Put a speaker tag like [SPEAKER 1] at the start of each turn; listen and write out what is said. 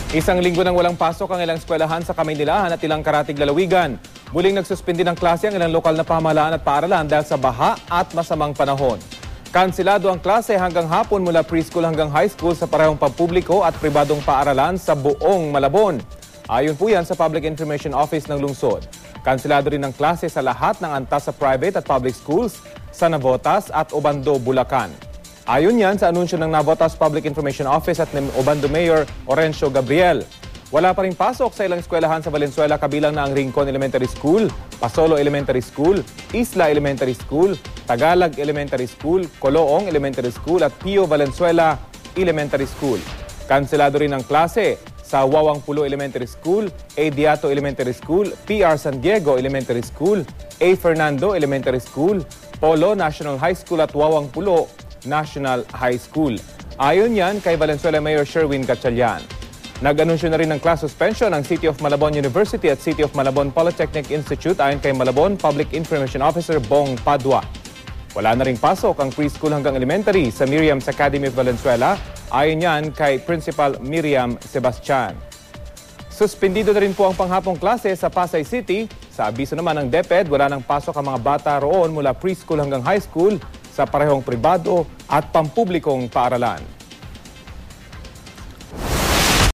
[SPEAKER 1] Isang linggo nang walang pasok ang ilang eskwelahan sa Kamaynilahan at ilang karatig lalawigan. Muling nagsuspindi ng klase ang ilang lokal na pamahalaan at paaralan dahil sa baha at masamang panahon. Kansilado ang klase hanggang hapon mula preschool hanggang high school sa parehong pampubliko at pribadong paaralan sa buong Malabon. Ayon po yan sa Public Information Office ng lungsod. Kansilado rin ang klase sa lahat ng antas sa private at public schools sa Navotas at Obando, Bulacan. Ayon yan sa anunsyo ng Navotas Public Information Office at ng Obando Mayor Orencio Gabriel. Wala pa rin pasok sa ilang eskwelahan sa Valenzuela kabilang na ang Rincon Elementary School, Pasolo Elementary School, Isla Elementary School, Tagalog Elementary School, Coloong Elementary School at Pio Valenzuela Elementary School. Kanselado rin ang klase sa Wawang Pulo Elementary School, A. Diato Elementary School, PR San Diego Elementary School, A. Fernando Elementary School, Polo National High School at Wawang Pulo National High School. Ayon yan kay Valenzuela Mayor Sherwin Gatchalian. Nag-anunsyo na rin ng class suspension ang City of Malabon University at City of Malabon Polytechnic Institute ayon kay Malabon Public Information Officer Bong Padua. Wala na ring pasok ang preschool hanggang elementary sa Miriam's Academy of Valenzuela ayon yan kay Principal Miriam Sebastian. Suspendido na rin po ang panghapong klase sa Pasay City. Sa abiso naman ng DepEd, wala nang pasok ang mga bata roon mula preschool hanggang high school sa parehong pribado at pampublikong paaralan.